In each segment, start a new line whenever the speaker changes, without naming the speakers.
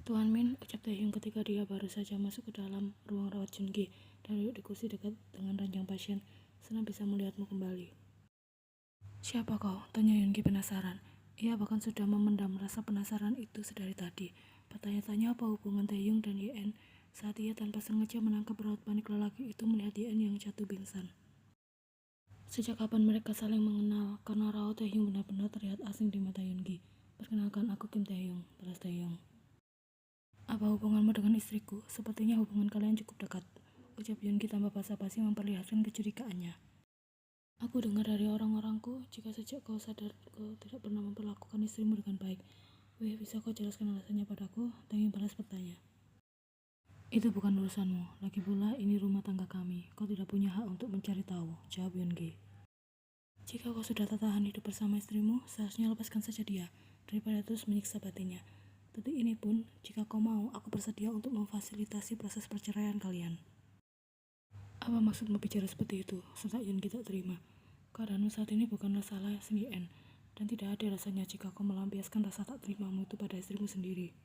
Tuan Min, ucap Taehyung ketika dia baru saja masuk ke dalam ruang rawat Jungi dan duduk di kursi dekat dengan ranjang pasien. Senang bisa melihatmu kembali. Siapa kau? Tanya Yungi penasaran. Ia bahkan sudah memendam rasa penasaran itu sedari tadi. Bertanya-tanya apa hubungan Taehyung dan Yen saat ia tanpa sengaja menangkap raut panik lelaki itu melihat Yen yang jatuh pingsan. Sejak kapan mereka saling mengenal? Karena raut Taehyung benar-benar terlihat asing di mata Yungi. Perkenalkan, aku Kim Taehyung, balas Taehyung. Apa hubunganmu dengan istriku? Sepertinya hubungan kalian cukup dekat, ucap Yungi tanpa basa-basi memperlihatkan kecurigaannya. Aku dengar dari orang-orangku, jika sejak kau sadar kau tidak pernah memperlakukan istrimu dengan baik. Weh, bisa kau jelaskan alasannya padaku? Taehyung balas bertanya. Itu bukan urusanmu, lagi pula ini rumah tangga kami. Kau tidak punya hak untuk mencari tahu, jawab Yungi. Jika kau sudah tak tahan hidup bersama istrimu, seharusnya lepaskan saja dia, daripada terus menyiksa batinnya. Detik ini pun, jika kau mau, aku bersedia untuk memfasilitasi proses perceraian kalian. Apa maksudmu bicara seperti itu? Sentak Yungi tak terima. Keadaanmu saat ini bukanlah salah Yen, dan tidak ada rasanya jika kau melampiaskan rasa tak terimamu itu pada istrimu sendiri.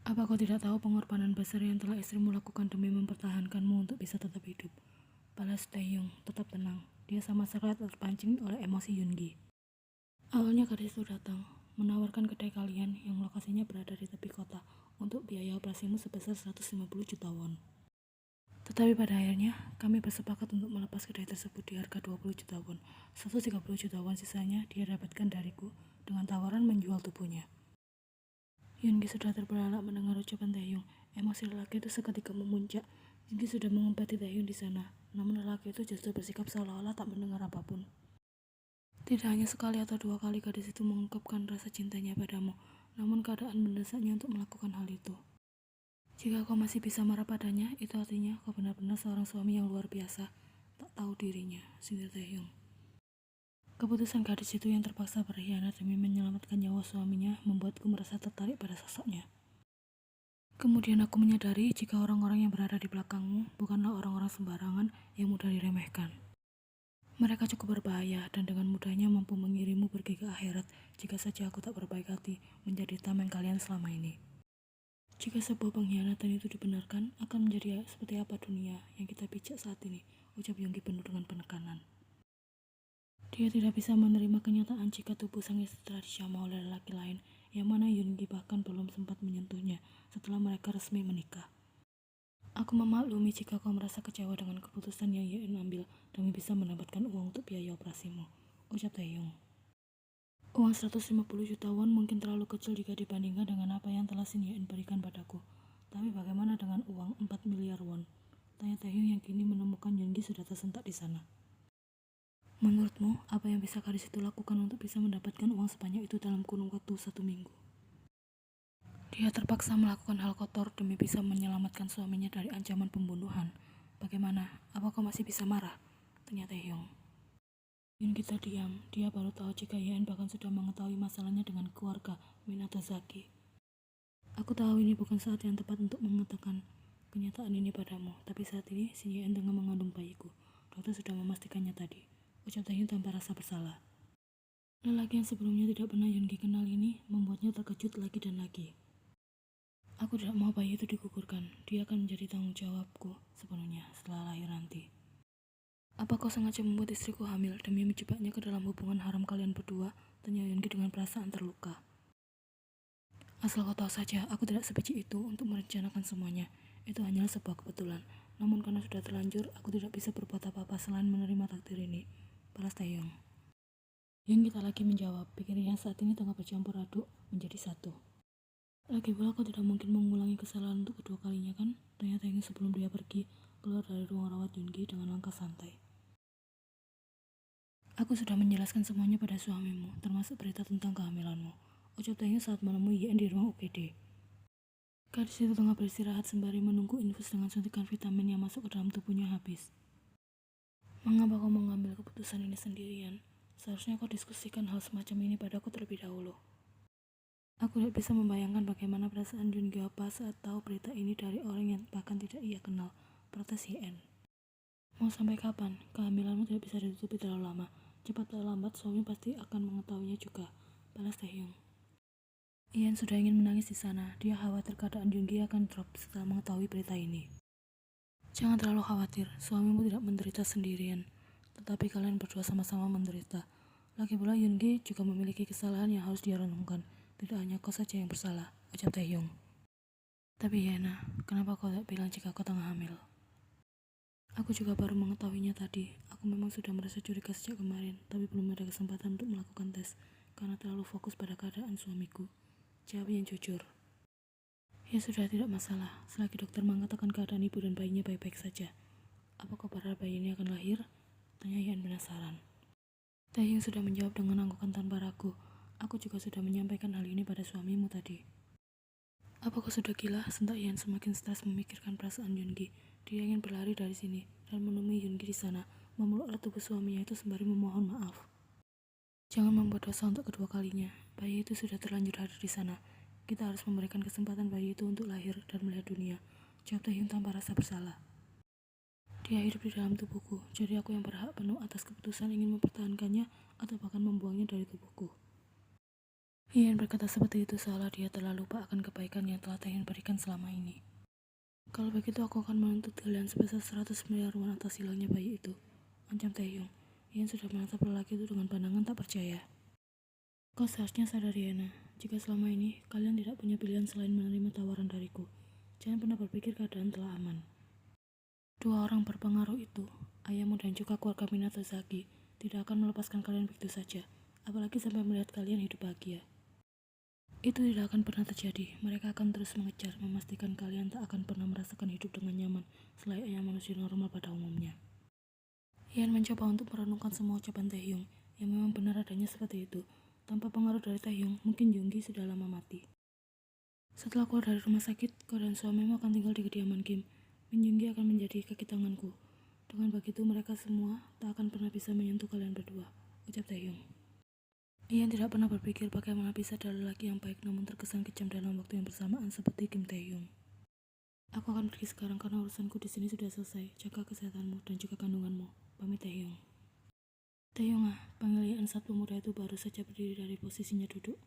Apa kau tidak tahu pengorbanan besar yang telah istrimu lakukan demi mempertahankanmu untuk bisa tetap hidup? Balas Taehyung, tetap tenang. Dia sama sekali terpancing oleh emosi Yungi. Awalnya gadis itu datang, menawarkan kedai kalian yang lokasinya berada di tepi kota untuk biaya operasimu sebesar 150 juta won. Tetapi pada akhirnya, kami bersepakat untuk melepas kedai tersebut di harga 20 juta won. 130 juta won sisanya dia dapatkan dariku dengan tawaran menjual tubuhnya. Yungi sudah terbelalak mendengar ucapan Taehyung. Emosi lelaki itu seketika memuncak. Yungi sudah mengobati Taehyung di sana, namun lelaki itu justru bersikap seolah-olah tak mendengar apapun. Tidak hanya sekali atau dua kali gadis itu mengungkapkan rasa cintanya padamu, namun keadaan mendesaknya untuk melakukan hal itu. Jika kau masih bisa marah padanya, itu artinya kau benar-benar seorang suami yang luar biasa. Tak tahu dirinya, sindir Taehyung. Keputusan gadis itu yang terpaksa berkhianat demi menyelamatkan nyawa suaminya membuatku merasa tertarik pada sosoknya. Kemudian aku menyadari jika orang-orang yang berada di belakangmu bukanlah orang-orang sembarangan yang mudah diremehkan. Mereka cukup berbahaya dan dengan mudahnya mampu mengirimmu pergi ke akhirat jika saja aku tak berbaik hati menjadi tameng kalian selama ini. Jika sebuah pengkhianatan itu dibenarkan, akan menjadi seperti apa dunia yang kita pijak saat ini, ucap Yungi penuh dengan penekanan. Dia tidak bisa menerima kenyataan jika tubuh sang istri telah dijamah oleh lelaki lain, yang mana Yungi bahkan belum sempat menyentuhnya setelah mereka resmi menikah. Aku memaklumi jika kau merasa kecewa dengan keputusan yang Yen ambil demi bisa mendapatkan uang untuk biaya operasimu, ucap Taehyung. Uang 150 juta won mungkin terlalu kecil jika dibandingkan dengan apa yang telah Shin Yen berikan padaku. Tapi bagaimana dengan uang 4 miliar won? Tanya Taehyung yang kini menemukan Yungi sudah tersentak di sana. Menurutmu, apa yang bisa gadis itu lakukan untuk bisa mendapatkan uang sebanyak itu dalam kurun waktu 1 minggu? Dia terpaksa melakukan hal kotor demi bisa menyelamatkan suaminya dari ancaman pembunuhan. Bagaimana? Apa kau masih bisa marah? Tanya Taehyung. Yungi terdiam. Dia baru tahu jika Yen bahkan sudah mengetahui masalahnya dengan keluarga Minato Zaki. Aku tahu ini bukan saat yang tepat untuk mengatakan kenyataan ini padamu, tapi saat ini si Yen tengah mengandung bayiku. Dokter sudah memastikannya tadi, ucap Taehyung tanpa rasa bersalah. Lelaki yang sebelumnya tidak pernah Yungi kenal ini membuatnya terkejut lagi dan lagi. Aku tidak mau bayi itu digugurkan. Dia akan menjadi tanggung jawabku sepenuhnya setelah lahir nanti. Apa kau sengaja membuat istriku hamil demi menjebaknya ke dalam hubungan haram kalian berdua? Tanya Yungi dengan perasaan terluka. Asal kau tahu saja, aku tidak sebiji itu untuk merencanakan semuanya. Itu hanyalah sebuah kebetulan. Namun karena sudah terlanjur, aku tidak bisa berbuat apa-apa selain menerima takdir ini, balas Taehyung. Yungi tak lagi menjawab. Pikirannya saat ini tengah bercampur aduk menjadi satu. Lagi pula kau tidak mungkin mengulangi kesalahan untuk kedua kalinya kan? Tanya Taehyung sebelum dia pergi keluar dari ruang rawat Yungi dengan langkah santai. Aku sudah menjelaskan semuanya pada suamimu, termasuk berita tentang kehamilanmu, ucap Taehyung saat menemui Yen di ruang UGD. Gadis itu tengah beristirahat sembari menunggu infus dengan suntikan vitamin yang masuk ke dalam tubuhnya habis. Mengapa kau mengambil keputusan ini sendirian? Seharusnya kau diskusikan hal semacam ini padaku terlebih dahulu. Aku tidak bisa membayangkan bagaimana perasaan Yungi saat tahu berita ini dari orang yang bahkan tidak ia kenal, protes Yen. Mau sampai kapan? Kehamilanmu tidak bisa ditutupi terlalu lama. Cepat atau lambat suami pasti akan mengetahuinya juga, balas Taehyung. Ian sudah ingin menangis di sana. Dia khawatir keadaan Jungi akan drop setelah mengetahui berita ini. Jangan terlalu khawatir, suamimu tidak menderita sendirian, tetapi kalian berdua sama-sama menderita. Lagi pula Yungi juga memiliki kesalahan yang harus dia renungkan. Tidak hanya kau saja yang bersalah, ucap Taehyung. Tapi Yena, kenapa kau tak bilang jika kau tengah hamil? Aku juga baru mengetahuinya tadi. Aku memang sudah merasa curiga sejak kemarin, tapi belum ada kesempatan untuk melakukan tes, karena terlalu fokus pada keadaan suamiku. Jawab yang jujur. Ya sudah, tidak masalah. Selagi dokter mengatakan keadaan ibu dan bayinya baik-baik saja. Apa kau berharap bayi ini akan lahir? Tanya Ian penasaran. Taehyung sudah menjawab dengan anggukan tanpa ragu. Aku juga sudah menyampaikan hal ini pada suamimu tadi. Apa kau sudah gila? Sentak Ian semakin stres memikirkan perasaan Yungi. Dia ingin berlari dari sini dan menemui Yungi di sana, memeluk erat tubuh suaminya itu sembari memohon maaf. Jangan membuat dosa untuk kedua kalinya. Bayi itu sudah terlanjur hadir di sana. Kita harus memberikan kesempatan bayi itu untuk lahir dan melihat dunia. Jawab Taehyung tanpa rasa bersalah. Dia hidup di dalam tubuhku, jadi aku yang berhak penuh atas keputusan ingin mempertahankannya atau bahkan membuangnya dari tubuhku. Ian berkata seperti itu seolah dia telah lupa akan kebaikan yang telah Taehyung berikan selama ini. Kalau begitu aku akan menuntut kalian sebesar 100 miliar won atas hilangnya bayi itu, ancam Taehyung. Ian sudah menatap lelaki itu dengan pandangan tak percaya. Kau seharusnya sadar Yana, jika selama ini kalian tidak punya pilihan selain menerima tawaran dariku. Jangan pernah berpikir keadaan telah aman. Dua orang berpengaruh itu, ayahmu dan juga keluarga Minato Zaki, tidak akan melepaskan kalian begitu saja, apalagi sampai melihat kalian hidup bahagia. Itu tidak akan pernah terjadi. Mereka akan terus mengejar, memastikan kalian tak akan pernah merasakan hidup dengan nyaman selayaknya manusia normal pada umumnya. Ian mencoba untuk merenungkan semua ucapan Taehyung, yang memang benar adanya seperti itu. Tanpa pengaruh dari Taehyung, mungkin Jungi sudah lama mati. Setelah keluar dari rumah sakit, kau dan suamimu akan tinggal di kediaman Kim. Min Jungi akan menjadi kaki tanganku. Dengan begitu mereka semua tak akan pernah bisa menyentuh kalian berdua, ucap Taehyung. Ian tidak pernah berpikir bagaimana bisa ada lelaki yang baik namun terkesan kejam dalam waktu yang bersamaan seperti Kim Taehyung. Aku akan pergi sekarang karena urusanku di sini sudah selesai. Jaga kesehatanmu dan juga kandunganmu. Pamit Taehyung. Taehyung panggil Ian saat pemuda itu baru saja berdiri dari posisinya duduk.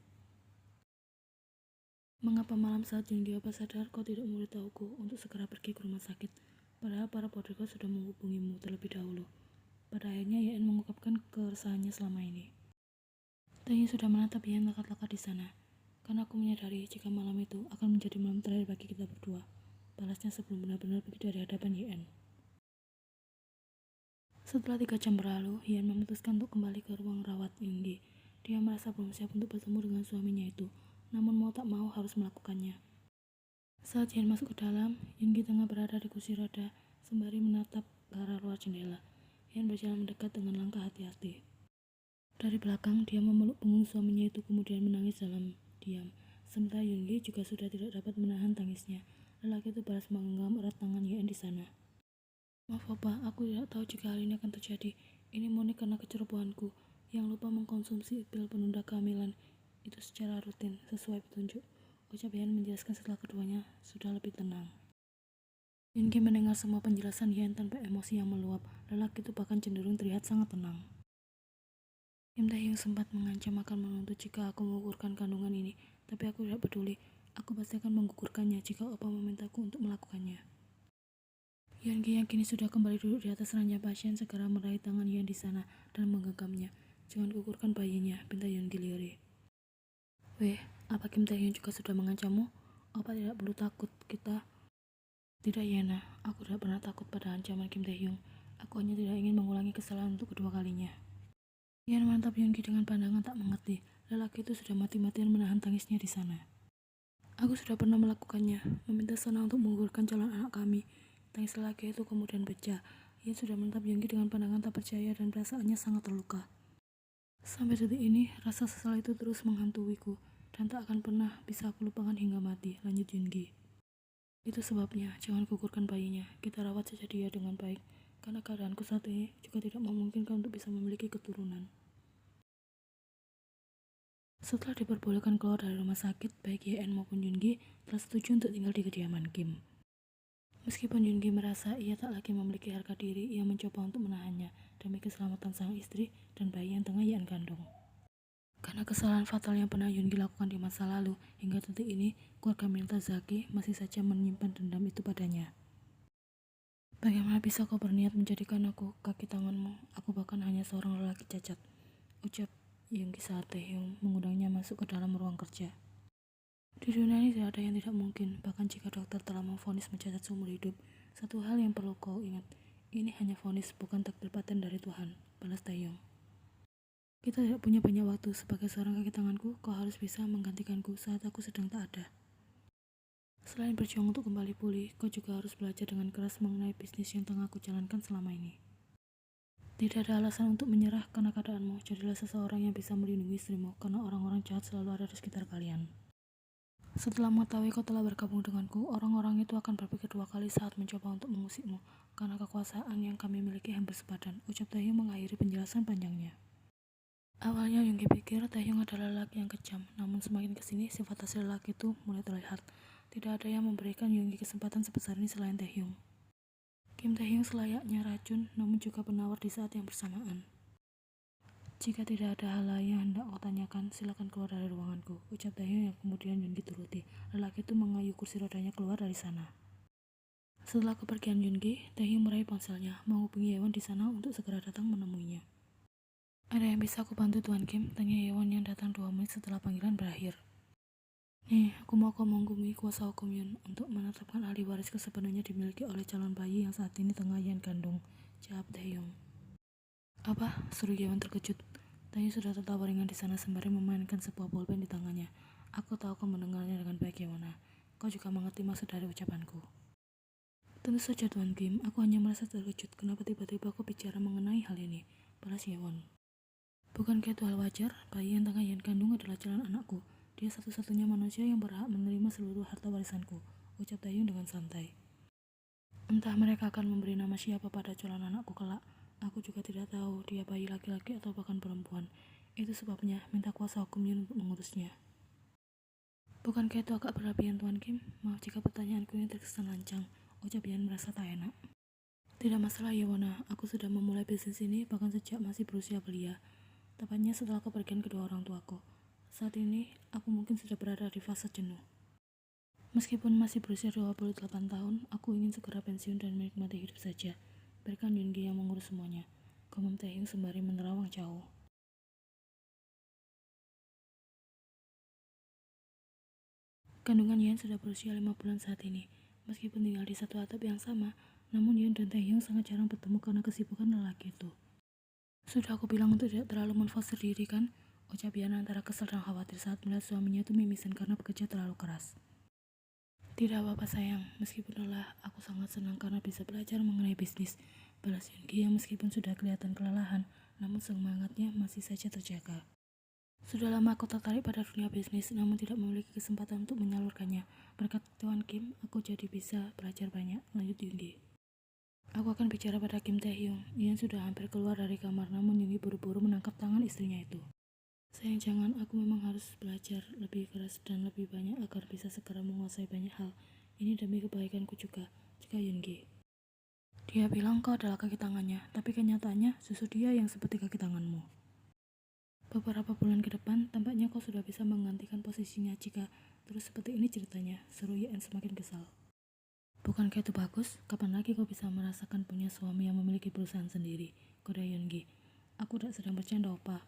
Mengapa malam saat Jung Diapa sadar kau tidak memberitahuku untuk segera pergi ke rumah sakit? Padahal para bodyguard sudah menghubungimu terlebih dahulu. Pada akhirnya Ian mengungkapkan keresahannya selama ini. Taehyung sudah menatap Ian lekat-lekat di sana. Karena aku menyadari jika malam itu akan menjadi malam terakhir bagi kita berdua. Balasnya sebelum benar-benar pergi dari hadapan Ian. Setelah 3 jam berlalu, Ian memutuskan untuk kembali ke ruang rawat Yungi. Dia merasa belum siap untuk bertemu dengan suaminya itu, namun mau tak mau harus melakukannya. Saat Ian masuk ke dalam, Yungi tengah berada di kursi roda, sembari menatap ke arah luar jendela. Ian berjalan mendekat dengan langkah hati-hati. Dari belakang, dia memeluk punggung suaminya itu kemudian menangis dalam diam. Sementara Yungi juga sudah tidak dapat menahan tangisnya. Lelaki itu balas menggenggam erat tangan Ian di sana. Maaf Papa, aku tidak tahu jika hal ini akan terjadi. Ini murni karena kecerobohanku yang lupa mengkonsumsi pil penunda kehamilan itu secara rutin sesuai petunjuk. Ucap Ian menjelaskan setelah keduanya sudah lebih tenang. Yungi mendengar semua penjelasan Ian tanpa emosi yang meluap. Lelaki itu bahkan cenderung terlihat sangat tenang. Kim Taehyung sempat mengancam akan menuntut jika aku menggugurkan kandungan ini, tapi aku tidak peduli. Aku pasti akan menggugurkannya jika Opa memintaku untuk melakukannya. Yungi yang kini sudah kembali duduk di atas ranjang pasien segera meraih tangan Ian di sana dan menggenggamnya. Jangan gugurkan bayinya, pinta Yungi lirih. Weh, apa Kim Taehyung juga sudah mengancammu? Opa tidak perlu takut, kita... Tidak Yena, aku tidak pernah takut pada ancaman Kim Taehyung. Aku hanya tidak ingin mengulangi kesalahan untuk kedua kalinya. Ian menatap Yungi dengan pandangan tak mengerti. Lelaki itu sudah mati-matian menahan tangisnya di sana. Aku sudah pernah melakukannya, meminta Sana untuk menggugurkan calon anak kami. Tangis lelaki itu kemudian pecah. Ian sudah menatap Yungi dengan pandangan tak percaya dan perasaannya sangat terluka. Sampai detik ini, rasa sesal itu terus menghantuiku dan tak akan pernah bisa aku lupakan hingga mati, lanjut Yungi. Itu sebabnya, jangan gugurkan bayinya. Kita rawat saja dia dengan baik. Karena keadaanku saat ini juga tidak memungkinkan untuk bisa memiliki keturunan. Setelah diperbolehkan keluar dari rumah sakit, baik Yeon maupun Yungi telah setuju untuk tinggal di kediaman Kim. Meskipun Yungi merasa ia tak lagi memiliki harga diri, ia mencoba untuk menahannya demi keselamatan sang istri dan bayi yang tengah Yeon kandung. Karena kesalahan fatal yang pernah Yoongi lakukan di masa lalu, hingga detik ini, keluarga Miyazaki masih saja menyimpan dendam itu padanya. Bagaimana bisa kau berniat menjadikan aku kaki tanganmu? Aku bahkan hanya seorang lelaki cacat, ucap Yoongi saat Taehyung mengundangnya masuk ke dalam ruang kerja. Di dunia ini tidak ada yang tidak mungkin, bahkan jika dokter telah memvonis mencacat seumur hidup. Satu hal yang perlu kau ingat, ini hanya vonis, bukan takdir paten dari Tuhan, balas Taehyung. Kita tidak punya banyak waktu. Sebagai seorang kaki tanganku, kau harus bisa menggantikanku saat aku sedang tak ada. Selain berjuang untuk kembali pulih, kau juga harus belajar dengan keras mengenai bisnis yang tengah aku jalankan selama ini. Tidak ada alasan untuk menyerah karena keadaanmu. Jadilah seseorang yang bisa melindungi istrimu, karena orang-orang jahat selalu ada di sekitar kalian. Setelah mengetahui kau telah bergabung denganku, orang-orang itu akan berpikir dua kali saat mencoba untuk mengusikmu, karena kekuasaan yang kami miliki hampir sepadan, ucap Taehyung mengakhiri penjelasan panjangnya. Awalnya Yoongi pikir Taehyung adalah lelaki yang kejam, namun semakin kesini sifat asli lelaki itu mulai terlihat. Tidak ada yang memberikan Yoongi kesempatan sebesar ini selain Taehyung. Kim Taehyung selayaknya racun, namun juga penawar di saat yang bersamaan. Jika tidak ada hal lain yang hendak kau tanyakan, silakan keluar dari ruanganku, ucap Taehyung yang kemudian Yoongi turuti. Lelaki itu mengayuh kursi rodanya keluar dari sana. Setelah kepergian Yoongi, Taehyung meraih ponselnya, menghubungi Yeon di sana untuk segera datang menemuinya. Ada yang bisa aku bantu Tuan Kim? Tanya Yeon yang datang 2 menit setelah panggilan berakhir. Nih, aku mau kau menghubungi kuasa hukum Yun untuk menetapkan ahli waris ke sepenuhnya dimiliki oleh calon bayi yang saat ini tengah Yan kandung, jawab Taehyung. Apa? Seru Yeon terkejut. Taehyung sudah tertawa ringan di sana sembari memainkan sebuah bolpen di tangannya. Aku tahu kau mendengarnya dengan baik, Yeona. Kau juga mengerti maksud dari ucapanku. Tentu saja Tuan Kim, aku hanya merasa terkejut kenapa tiba-tiba kau bicara mengenai hal ini, balas Yeon. Bukankah itu hal wajar? Bayi yang tengah Yan kandung adalah calon anakku. Dia satu-satunya manusia yang berhak menerima seluruh harta warisanku, ucap Taehyung dengan santai. Entah mereka akan memberi nama siapa pada calon anakku kelak. Aku juga tidak tahu dia bayi laki-laki atau bahkan perempuan. Itu sebabnya minta kuasa hukum Yun untuk mengurusnya. Bukankah itu agak berlebihan Tuan Kim? Maaf jika pertanyaanku ini terkesan lancang, ucap Yan merasa tak enak. Tidak masalah Yewona, aku sudah memulai bisnis ini bahkan sejak masih berusia belia. Tepatnya setelah kepergian kedua orang tuaku. Saat ini, aku mungkin sudah berada di fase jenuh. Meskipun masih berusia 28 tahun, aku ingin segera pensiun dan menikmati hidup saja. Biarkan Yoongi yang mengurus semuanya. Gumam Taehyung sembari menerawang jauh. Kandungan Yan sudah berusia 5 bulan saat ini. Meskipun tinggal di satu atap yang sama, namun Yan dan Taehyung sangat jarang bertemu karena kesibukan lelaki itu. Sudah aku bilang untuk tidak terlalu menforsir diri kan? Ucap Yan antara kesal dan khawatir saat melihat suaminya itu mimisan karena bekerja terlalu keras. Tidak apa-apa sayang, meskipun lelah, aku sangat senang karena bisa belajar mengenai bisnis, balas Yoongi yang meskipun sudah kelihatan kelelahan, namun semangatnya masih saja terjaga. Sudah lama aku tertarik pada dunia bisnis, namun tidak memiliki kesempatan untuk menyalurkannya. Berkat Tuan Kim, aku jadi bisa belajar banyak, lanjut Yoongi. Aku akan bicara pada Kim Taehyung. Ian sudah hampir keluar dari kamar, namun Yoongi buru-buru menangkap tangan istrinya itu. Sayang jangan, aku memang harus belajar lebih keras dan lebih banyak agar bisa segera menguasai banyak hal. Ini demi kebaikanku juga, jika Yoongi. Dia bilang kau adalah kaki tangannya, tapi kenyataannya justru dia yang seperti kaki tanganmu. Beberapa bulan ke depan, tampaknya kau sudah bisa menggantikan posisinya jika terus seperti ini ceritanya, seru Ian semakin kesal. Bukankah itu bagus? Kapan lagi kau bisa merasakan punya suami yang memiliki perusahaan sendiri? Goda Yoongi. Aku tidak sedang bercanda, opa.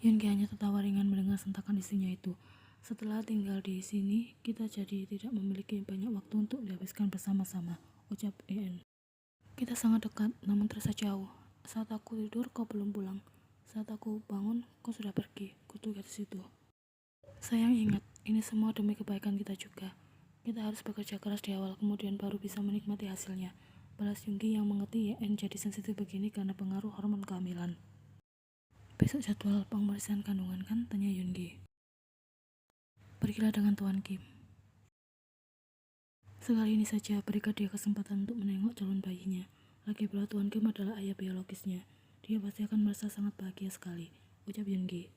Yoongi hanya tertawa ringan mendengar sentakan istrinya itu. Setelah tinggal di sini, kita jadi tidak memiliki banyak waktu untuk dihabiskan bersama-sama, ucap Ian. Kita sangat dekat, namun terasa jauh. Saat aku tidur, kau belum pulang. Saat aku bangun, kau sudah pergi. Kutugas situ. Sayang ingat, ini semua demi kebaikan kita juga. Kita harus bekerja keras di awal, kemudian baru bisa menikmati hasilnya. Balas Yoongi yang mengerti Yeon jadi sensitif begini karena pengaruh hormon kehamilan. Besok jadwal pemeriksaan kandungan kan? Tanya Yoongi. Pergilah dengan Tuan Kim. Sekali ini saja berikan dia kesempatan untuk menengok calon bayinya. Lagi pula Tuan Kim adalah ayah biologisnya. Dia pasti akan merasa sangat bahagia sekali, ucap Yoongi.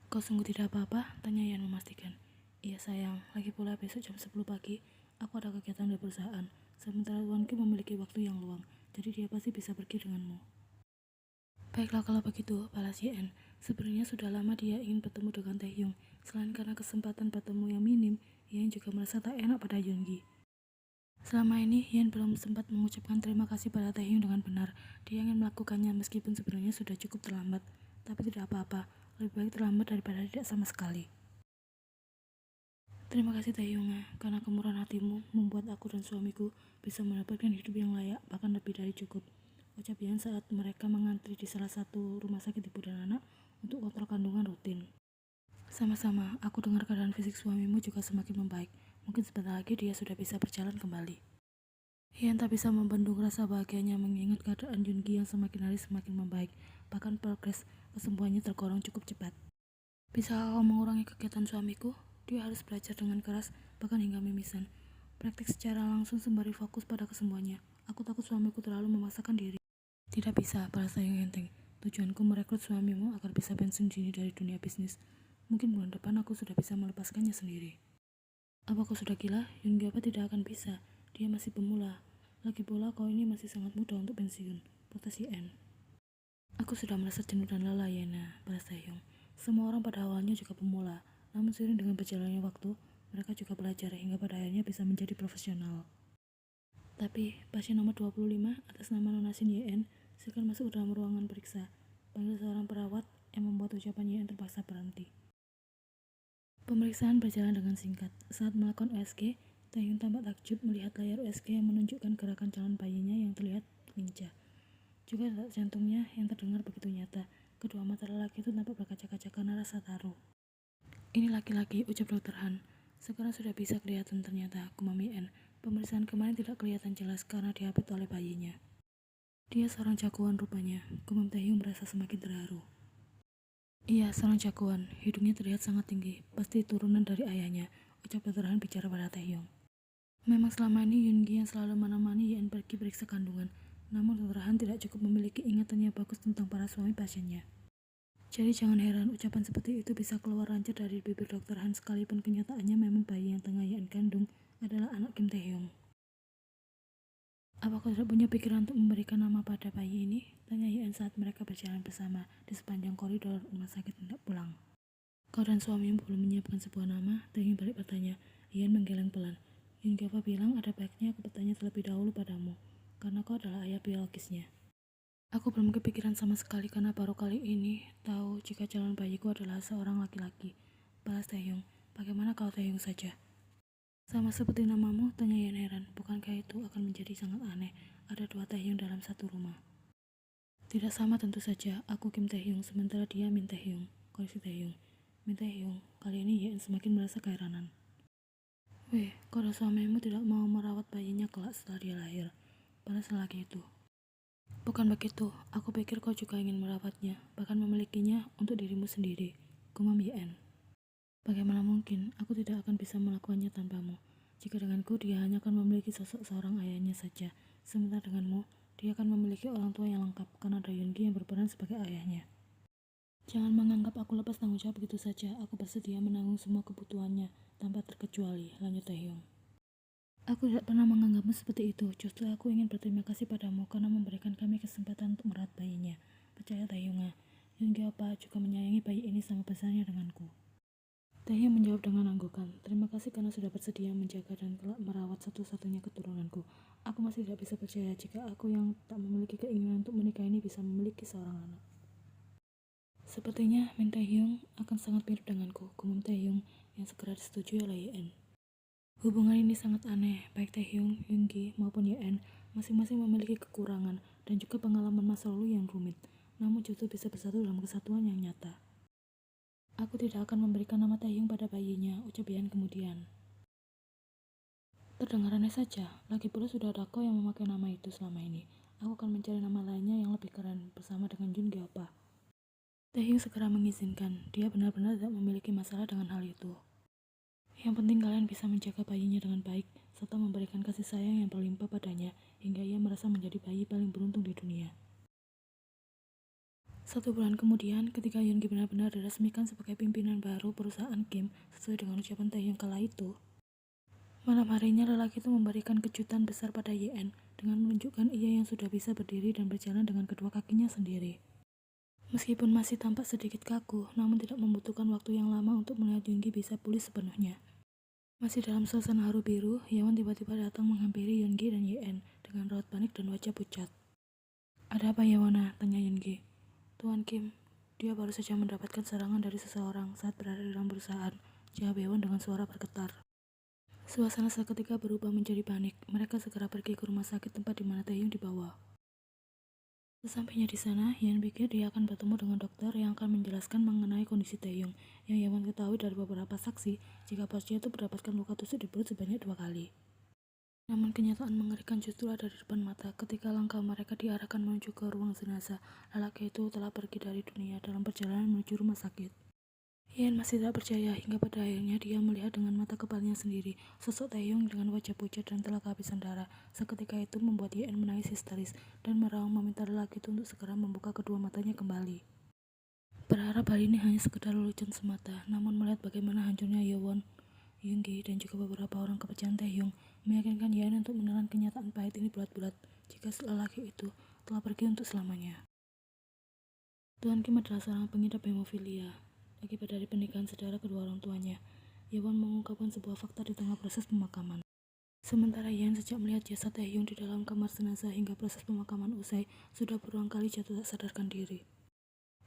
Kau sungguh tidak apa-apa? Tanya Yeon memastikan. Iya sayang, lagi pula besok jam 10 pagi, aku ada kegiatan di perusahaan. Sementara Tuan Kim memiliki waktu yang luang, jadi dia pasti bisa pergi denganmu. Baiklah kalau begitu, balas Yeon. Sebenarnya sudah lama dia ingin bertemu dengan Taehyung. Selain karena kesempatan bertemu yang minim, Hyun juga merasa tak enak pada Yoongi. Selama ini, Hyun belum sempat mengucapkan terima kasih pada Taehyung dengan benar. Dia ingin melakukannya meskipun sebenarnya sudah cukup terlambat. Tapi tidak apa-apa, lebih baik terlambat daripada tidak sama sekali. Terima kasih Taehyung, karena kemurahan hatimu membuat aku dan suamiku bisa mendapatkan hidup yang layak, bahkan lebih dari cukup. Ucap Hyun saat mereka mengantri di salah satu rumah sakit ibu dan anak untuk kontrol kandungan rutin. Sama-sama, aku dengar keadaan fisik suamimu juga semakin membaik. Mungkin sebentar lagi dia sudah bisa berjalan kembali. Hyun tak bisa membendung rasa bahagianya mengingat keadaan Yoongi yang semakin hari semakin membaik. Bahkan progres kesembuhannya tergolong cukup cepat. Bisa kau mengurangi kegiatan suamiku? Dia harus belajar dengan keras, bahkan hingga mimisan. Praktik secara langsung sembari fokus pada kesembuhannya. Aku takut suamiku terlalu memaksakan diri. Tidak bisa, balas Taehyung enteng. Tujuanku merekrut suamimu agar bisa pensiun dini dari dunia bisnis. Mungkin bulan depan aku sudah bisa melepaskannya sendiri. Apa kau sudah gila? Yoongi apa tidak akan bisa. Dia masih pemula. Lagi pula kau ini masih sangat muda untuk pensiun. Protes Yen. Aku sudah merasa jenuh dan lelah, Yena, balas Taehyung. Semua orang pada awalnya juga pemula. Namun seiring dengan berjalannya waktu, mereka juga belajar hingga pada akhirnya bisa menjadi profesional. Tapi pasien nomor 25 atas nama Nonasin Yen segera masuk ke dalam ruangan periksa. Panggil seorang perawat yang membuat ucapan Yen terpaksa berhenti. Pemeriksaan berjalan dengan singkat. Saat melakukan USG, Taehyung tampak takjub melihat layar USG yang menunjukkan gerakan calon bayinya yang terlihat lincah. Juga detak jantungnya yang terdengar begitu nyata. Kedua mata lelaki itu tampak berkaca-kaca karena rasa taruh. Ini laki-laki, ucap Dr. Han. Sekarang sudah bisa kelihatan ternyata, gumam Yen. Pemeriksaan kemarin tidak kelihatan jelas karena dihapit oleh bayinya. Dia seorang jagoan rupanya, gumam Taehyung merasa semakin terharu. Iya, seorang jagoan. Hidungnya terlihat sangat tinggi, pasti turunan dari ayahnya, ucap Dr. Han bicara pada Taehyung. Memang selama ini Yoongi yang selalu menemani Yen pergi periksa kandungan, namun Dr. Han tidak cukup memiliki ingatan yang bagus tentang para suami pasiennya. Jadi jangan heran ucapan seperti itu bisa keluar lancar dari bibir Dr. Han sekalipun kenyataannya memang bayi yang tengah Yen kandung adalah anak Kim Taehyung. Apa kau tidak punya pikiran untuk memberikan nama pada bayi ini? Tanya Yen saat mereka berjalan bersama di sepanjang koridor rumah sakit hendak pulang. Kau dan suamimu belum menyiapkan sebuah nama? Taehyung balik bertanya. Yen menggeleng pelan. Yoongi apa bilang ada baiknya aku bertanya terlebih dahulu padamu, karena kau adalah ayah biologisnya. Aku belum kepikiran sama sekali karena baru kali ini tahu jika calon bayiku adalah seorang laki-laki. Balas Taehyung. Bagaimana kalau Taehyung saja? Sama seperti namamu, tanya Yen heran. Bukankah itu akan menjadi sangat aneh? Ada dua Taehyung dalam satu rumah. Tidak sama tentu saja. Aku Kim Taehyung, sementara dia Min Taehyung. Koreksi Taehyung. Min Taehyung. Kali ini Yen semakin merasa keheranan. Weh, kalau suamimu tidak mau merawat bayinya kelak setelah dia lahir, balas lelaki itu. Bukan begitu, aku pikir kau juga ingin merawatnya, bahkan memilikinya untuk dirimu sendiri, gumam Yen. Bagaimana mungkin, aku tidak akan bisa melakukannya tanpamu. Jika denganku, dia hanya akan memiliki sosok seorang ayahnya saja. Sementara denganmu, dia akan memiliki orang tua yang lengkap, karena ada Yoongi yang berperan sebagai ayahnya. Jangan menganggap aku lepas tanggung jawab begitu saja. Aku bersedia menanggung semua kebutuhannya, tanpa terkecuali, lanjut Taehyung. Aku tidak pernah menganggapmu seperti itu. Justru aku ingin berterima kasih padamu karena memberikan kami kesempatan untuk merawat bayinya. Percaya Taehyung, Yoongi Opa juga menyayangi bayi ini sama besarnya denganku. Taehyung menjawab dengan anggukan. Terima kasih karena sudah bersedia menjaga dan kelak merawat satu-satunya keturunanku. Aku masih tidak bisa percaya jika aku yang tak memiliki keinginan untuk menikah ini bisa memiliki seorang anak. Sepertinya Min Taehyung akan sangat mirip denganku, gumam Taehyung yang segera disetujui oleh Yen. Hubungan ini sangat aneh, baik Taehyung, Yoongi maupun Yen masing-masing memiliki kekurangan dan juga pengalaman masa lalu yang rumit, namun justru bisa bersatu dalam kesatuan yang nyata. Aku tidak akan memberikan nama Taehyung pada bayinya, ucap Yen kemudian. Terdengar aneh saja, lagi pula sudah ada kau yang memakai nama itu selama ini. Aku akan mencari nama lainnya yang lebih keren bersama dengan Yoongi Opa. Taehyung segera mengizinkan, dia benar-benar tidak memiliki masalah dengan hal itu. Yang penting kalian bisa menjaga bayinya dengan baik, serta memberikan kasih sayang yang berlimpah padanya, hingga ia merasa menjadi bayi paling beruntung di dunia. 1 bulan kemudian, ketika Yoongi benar-benar diresmikan sebagai pimpinan baru perusahaan Kim sesuai dengan ucapan Taehyung kala itu, malam harinya lelaki itu memberikan kejutan besar pada Yen dengan menunjukkan ia yang sudah bisa berdiri dan berjalan dengan kedua kakinya sendiri. Meskipun masih tampak sedikit kaku, namun tidak membutuhkan waktu yang lama untuk melihat Yoongi bisa pulih sepenuhnya. Masih dalam suasana haru biru, Yeon tiba-tiba datang menghampiri Yoongi dan Yen dengan raut panik dan wajah pucat. Ada apa Yewona? Tanya Yoongi. Tuan Kim, dia baru saja mendapatkan serangan dari seseorang saat berada di dalam perusahaan, jawab Yeon dengan suara bergetar. Suasana seketika berubah menjadi panik. Mereka segera pergi ke rumah sakit tempat di mana Taehyung dibawa. Sesampainya di sana, Yeon pikir dia akan bertemu dengan dokter yang akan menjelaskan mengenai kondisi Taehyung. Yang Yeon ketahui dari beberapa saksi, jika bosnya itu mendapatkan luka tusuk di perut sebanyak 2 kali. Namun kenyataan mengerikan justru ada di depan mata ketika langkah mereka diarahkan menuju ke ruang jenazah. Lelaki itu telah pergi dari dunia dalam perjalanan menuju rumah sakit. Yen masih tidak percaya hingga pada akhirnya dia melihat dengan mata kepalanya sendiri sosok Taehyung dengan wajah pucat dan telah kehabisan darah. Seketika itu membuat Yen menangis histeris dan meraung meminta lelaki itu untuk segera membuka kedua matanya kembali. Berharap hal ini hanya sekedar lelucon semata, namun melihat bagaimana hancurnya Yeon, Yoongi dan juga beberapa orang kepercayaan Taehyung meyakinkan Yen untuk menelan kenyataan pahit ini bulat-bulat jika lelaki itu telah pergi untuk selamanya. Tuan Kim adalah seorang pengidap hemofilia. Akibat dari pernikahan saudara kedua orang tuanya, Yeon mengungkapkan sebuah fakta di tengah proses pemakaman. Sementara Yen sejak melihat jasad Taehyung di dalam kamar jenazah hingga proses pemakaman usai, sudah berulang kali jatuh tak sadarkan diri.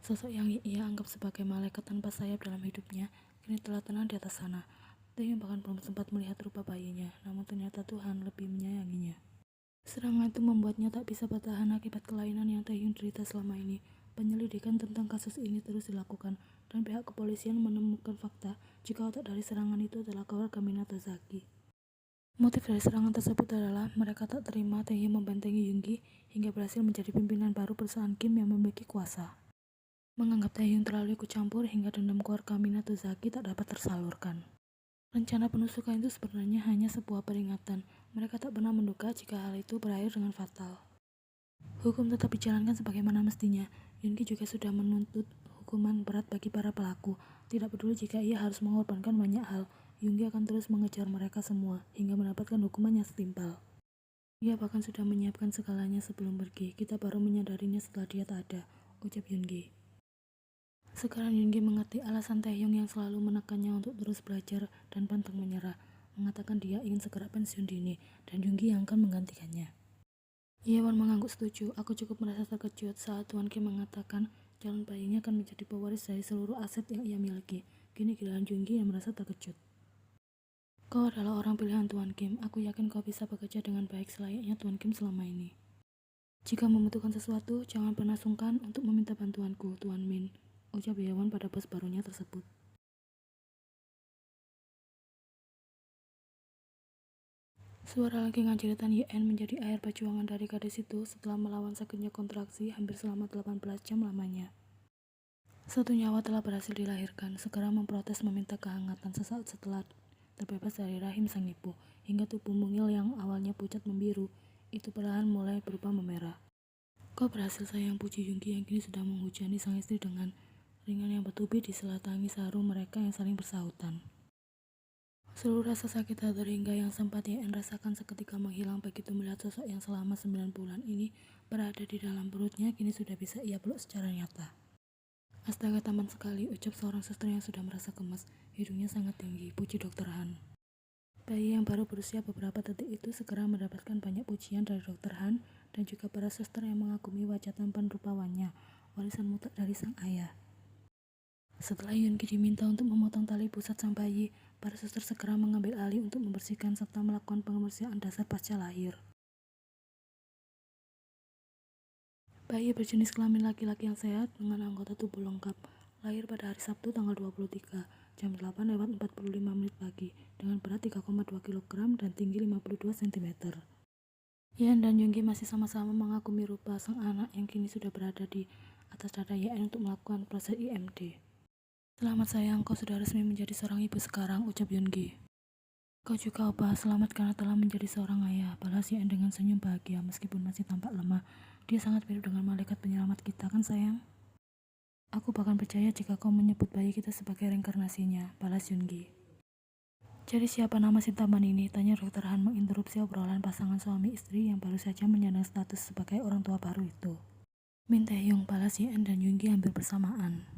Sosok yang ia anggap sebagai malaikat tanpa sayap dalam hidupnya, kini telah tenang di atas sana. Taehyung bahkan belum sempat melihat rupa bayinya, namun ternyata Tuhan lebih menyayanginya. Serangan itu membuatnya tak bisa bertahan akibat kelainan yang Taehyung derita selama ini. Penyelidikan tentang kasus ini terus dilakukan, dan pihak kepolisian menemukan fakta jika otak dari serangan itu adalah keluarga Minato Zaki. Motif dari serangan tersebut adalah mereka tak terima Taehyung membentengi Yoongi hingga berhasil menjadi pimpinan baru perusahaan Kim yang memiliki kuasa. Menganggap Taehyung terlalu ikut campur hingga dendam keluarga Minato Zaki tak dapat tersalurkan. Rencana penusukan itu sebenarnya hanya sebuah peringatan. Mereka tak pernah menduga jika hal itu berakhir dengan fatal. Hukum tetap dijalankan sebagaimana mestinya. Yoongi juga sudah menuntut hukuman berat bagi para pelaku. Tidak peduli jika ia harus mengorbankan banyak hal, Yoongi akan terus mengejar mereka semua hingga mendapatkan hukuman yang setimpal. Ia bahkan sudah menyiapkan segalanya sebelum pergi. Kita baru menyadarinya setelah dia tak ada, ucap Yoongi. Sekarang Yoongi mengerti alasan Taehyung yang selalu menekannya untuk terus belajar dan pantang menyerah, mengatakan dia ingin segera pensiun dini dan Yoongi yang akan menggantikannya. Yeon mengangguk setuju. Aku cukup merasa terkejut saat Tuan Kim mengatakan calon bayinya akan menjadi pewaris dari seluruh aset yang ia miliki. Kini giliran Yoongi yang merasa terkejut. Kau adalah orang pilihan Tuan Kim. Aku yakin kau bisa bekerja dengan baik selayaknya Tuan Kim selama ini. Jika membutuhkan sesuatu, jangan pernah sungkan untuk meminta bantuanku, Tuan Min, ucap Yeon pada bos barunya tersebut. Suara lagi ngajeritan Yen menjadi air perjuangan dari gadis itu setelah melawan sakitnya kontraksi hampir selama 18 jam lamanya. Satu nyawa telah berhasil dilahirkan, segera memprotes meminta kehangatan sesaat setelah terbebas dari rahim sang ibu, hingga tubuh mungil yang awalnya pucat membiru, itu perlahan mulai berubah memerah. Kau berhasil sayang, puji Yoongi yang kini sudah menghujani sang istri dengan ringan yang bertubi di sela tangis haru mereka yang saling bersahutan. Seluruh rasa sakit hati hingga yang sempat Yen rasakan seketika menghilang begitu melihat sosok yang selama 9 bulan ini berada di dalam perutnya kini sudah bisa ia peluk secara nyata. Astaga, taman sekali, ucap seorang suster yang sudah merasa gemas. Hidungnya sangat tinggi, puji Dr. Han. Bayi yang baru berusia beberapa detik itu segera mendapatkan banyak pujian dari Dr. Han dan juga para suster yang mengagumi wajah tampan rupawannya, warisan mutlak dari sang ayah. Setelah Yoongi diminta untuk memotong tali pusat sang bayi, para suster segera mengambil alih untuk membersihkan serta melakukan pembersihan dasar pasca lahir. Bayi berjenis kelamin laki-laki yang sehat dengan anggota tubuh lengkap, lahir pada hari Sabtu tanggal 23, jam 8:45 pagi, dengan berat 3,2 kg dan tinggi 52 cm. Yen dan Yoongi masih sama-sama mengagumi rupa sang anak yang kini sudah berada di atas dada Yen untuk melakukan proses IMD. Selamat sayang, kau sudah resmi menjadi seorang ibu sekarang, ucap Yoongi. Kau juga Opa, selamat karena telah menjadi seorang ayah, balas Yen dengan senyum bahagia meskipun masih tampak lemah. Dia sangat mirip dengan malaikat penyelamat kita kan sayang? Aku bahkan percaya jika kau menyebut bayi kita sebagai reinkarnasinya, balas Yoongi. Jadi siapa nama si taman ini? Tanya Dr. Han menginterupsi obrolan pasangan suami istri yang baru saja menyandang status sebagai orang tua baru itu. Min Tae-hyung balas Ye-en dan Yoongi hampir bersamaan.